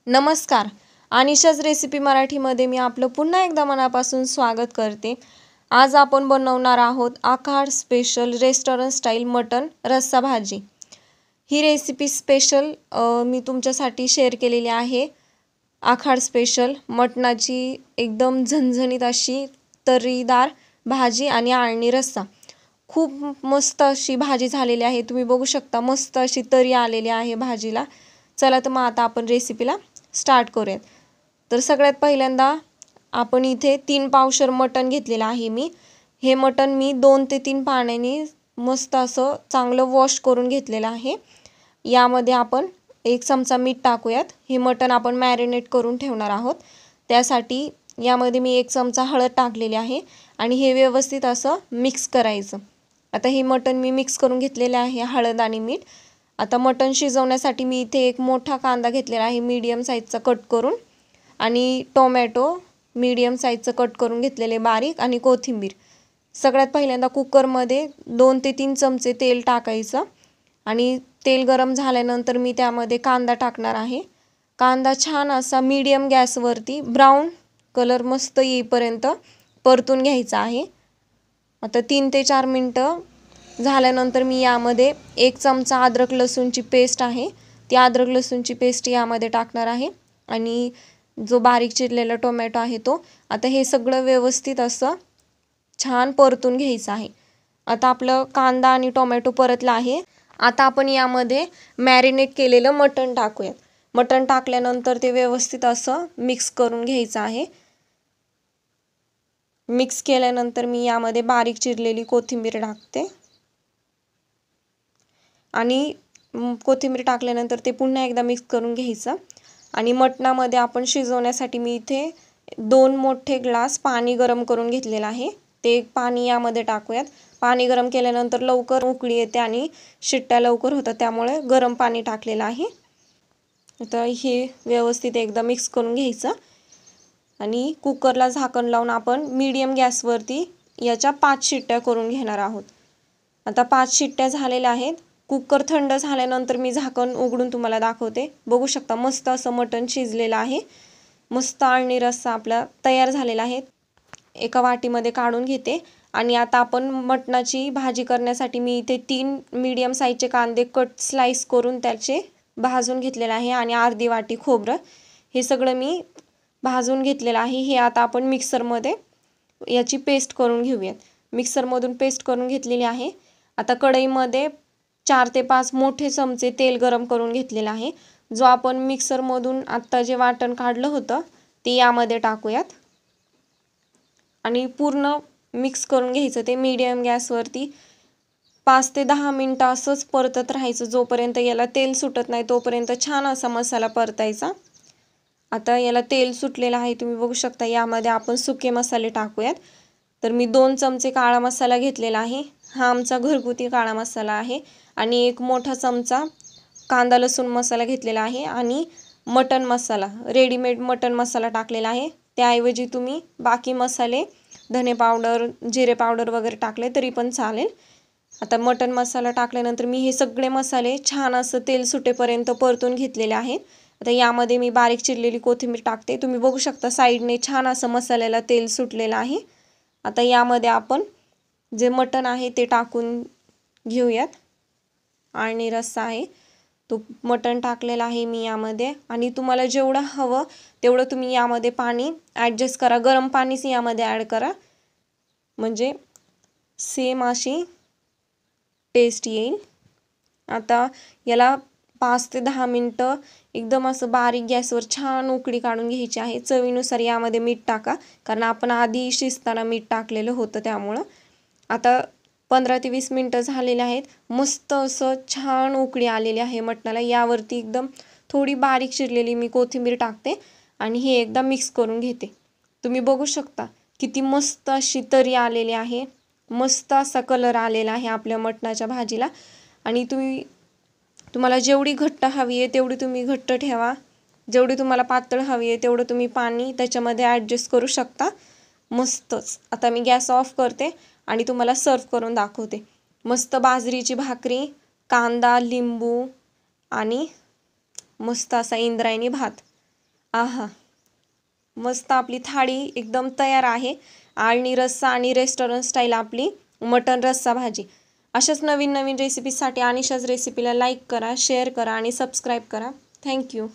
नमस्कार. अनिशाज रेसिपी मराठीमध्ये मी आपलं पुन्हा एकदा मनापासून स्वागत करते. आज आपण बनवणार आहोत आखाड स्पेशल रेस्टॉरंट स्टाईल मटन रस्सा भाजी. ही रेसिपी स्पेशल मी तुमच्यासाठी शेअर केलेली आहे. आखाड स्पेशल मटणाची एकदम झणझणीत अशी तर्रीदार भाजी आणि आळणी रस्सा. खूप मस्त अशी भाजी झालेली आहे. तुम्ही बघू शकता मस्त अशी तरी आलेली आहे भाजीला. चला तर मग आता आपण रेसिपीला स्टार्ट करूयात. तर सगळ्यात पहिल्यांदा आपण इथे 3 पावशर मटण घेतलेलं आहे मी. हे मटण मी 2 ते 3 पाण्याने मस्त असं चांगलं वॉश करून घेतलेलं आहे. यामध्ये आपण 1 चमचा मीठ टाकूयात. हे मटण आपण मॅरिनेट करून ठेवणार आहोत. त्यासाठी यामध्ये मी 1 चमचा हळद टाकलेली आहे आणि हे व्यवस्थित असं मिक्स करायचं. आता हे मटण मी मिक्स करून घेतलेले आहे हळद आणि मीठ. आता मटण शिजवण्यासाठी मी इथे एक मोठा कांदा घेतलेला आहे मीडियम साईजचा कट करून, आणि टोमॅटो मीडियम साईजचं कट करून घेतलेले बारीक, आणि कोथिंबीर. सगळ्यात पहिल्यांदा कुकरमध्ये 2 ते 3 चमचे तेल टाकायचं आणि तेल गरम झाल्यानंतर मी त्यामध्ये कांदा टाकणार आहे. कांदा छान असा मीडियम गॅसवरती ब्राऊन कलर मस्त येईपर्यंत परतून घ्यायचा आहे. आता 3 ते 4 मिनटं झाल्यानंतर मी यामध्ये 1 चमचा अद्रक लसूणची पेस्ट आहे, ती अद्रक लसूणची पेस्ट यामध्ये टाकणार आहे, आणि जो बारीक चिरलेला टोमॅटो आहे तो. आता हे सगळं व्यवस्थित असं छान परतून घ्यायचं आहे. आता आपलं कांदा आणि टोमॅटो परतला आहे. आता आपण यामध्ये मॅरिनेट केलेलं मटण टाकूयात. मटण टाकल्यानंतर ते व्यवस्थित असं मिक्स करून घ्यायचं आहे. मिक्स केल्यानंतर मी यामध्ये बारीक चिरलेली कोथिंबीर टाकते, आणि कोथिंबीर टाकल्यानंतर ते पुन्हा एकदा मिक्स करून घ्यायचं. आणि मटणामध्ये आपण शिजवण्यासाठी मी इथे 2 मोठे ग्लास पाणी गरम करून घेतलेलं आहे. ते पाणी यामध्ये टाकूयात. पाणी गरम केल्यानंतर लवकर उकळी येते आणि शिट्ट्या लवकर होतात, त्यामुळे गरम पाणी टाकलेलं आहे. आता हे व्यवस्थित एकदा मिक्स करून घ्यायचं आणि कुकरला झाकण लावून आपण मीडियम गॅसवरती याच्या 5 शिट्ट्या करून घेणार आहोत. आता 5 शिट्ट्या झालेल्या आहेत. कुकर थंड झाल्यानंतर मी झाकण उघडून तुम्हाला दाखवते. बघू शकता मस्त असं मटण शिजलेलं आहे. मस्त आळणी रस्सा आपला तयार झालेला आहे. एका वाटीमध्ये काढून घेते. आणि आता आपण मटणाची भाजी करण्यासाठी मी इथे 3 मीडियम साईजचे कांदे कट स्लाइस करून त्याचे भाजून घेतलेले आहे, आणि अर्धी वाटी खोबरं. हे सगळं मी भाजून घेतलेलं आहे. हे आता आपण मिक्सरमध्ये याची पेस्ट करून घेऊयात. मिक्सरमधून पेस्ट करून घेतलेली आहे. आता कढईमध्ये 4 ते 5 मोठे चमचे तेल गरम करून घेतलेलं आहे. जो आपण मिक्सरमधून आत्ता जे वाटण काढलं होतं ते यामध्ये टाकूयात, आणि पूर्ण मिक्स करून घ्यायचं. ते मीडियम गॅसवरती 5 ते 10 मिनटं असंच परतत राहायचं. जोपर्यंत याला तेल सुटत नाही तोपर्यंत छान असा मसाला परतायचा. आता याला तेल सुटलेलं आहे, तुम्ही बघू शकता. यामध्ये आपण सुके मसाले टाकूयात. तर मी 2 चमचे काळा मसाला घेतलेला आहे. हा आमचा घरगुती काळा मसाला आहे. आणि 1 मोठा चमचा कांदा लसूण मसाला घेतलेला आहे, आणि मटन मसाला रेडीमेड मटन मसाला टाकलेला आहे. त्याऐवजी तुम्ही बाकी मसाले धने पावडर जिरे पावडर वगैरे टाकले तरी पण चालेल. आता मटन मसाला टाकल्यानंतर मी हे सगळे मसाले छान असं तेल सुटेपर्यंत परतून घेतलेले आहेत. आता यामध्ये मी बारीक चिरलेली कोथिंबीर टाकते. तुम्ही बघू शकता साईडने छान असं मसाल्याला तेल सुटलेलं आहे. आता यामध्ये आपण जे मटण आहे ते टाकून घेऊयात. आणि रस्सा आहे तो मटण टाकलेला आहे मी यामध्ये, आणि तुम्हाला जेवढं हवं तेवढं तुम्ही यामध्ये पाणी ॲडजस्ट करा. गरम पाणीच यामध्ये ॲड करा, म्हणजे सेम अशी टेस्ट येईल. आता याला 5 ते 10 मिनटं एकदम असं बारीक गॅसवर छान उकळी काढून घ्यायची आहे. चवीनुसार यामध्ये मीठ टाका, कारण आपण आधी शिजताना मीठ टाकलेलं होतं त्यामुळं. आता 15 ते 20 मिनटं झालेले आहेत. मस्त असं छान उकळी आलेली आहे मटणाला. यावरती एकदम थोडी बारीक चिरलेली मी कोथिंबीर टाकते, आणि हे एकदा मिक्स करून घेते. तुम्ही बघू शकता किती मस्त अशी तरी आलेली आहे. मस्त असा कलर आलेला आहे आपल्या मटणाच्या भाजीला. आणि तुम्हाला जेवढी घट्ट हवी आहे तेवढी तुम्ही घट्ट ठेवा. जेवढी तुम्हाला पातळ हवी आहे तेवढं तुम्ही पाणी त्याच्यामध्ये ॲडजस्ट करू शकता. मस्तच. आता मी गॅस ऑफ करते आणि तुम्हाला सर्व करून दाखवते. मस्त बाजरीची भाकरी, कांदा, लिंबू, आणि मस्त असा इंद्रायणी भात. आहा, मस्त आपली थाळी एकदम तयार आहे. आळणी रस्सा आणि रेस्टॉरंट स्टाईल आपली मटन रस्सा भाजी. अशाच नवीन नवीन रेसिपीसाठी अनिशाज रेसिपीला लाईक करा, शेअर करा आणि सबस्क्राईब करा. थँक्यू.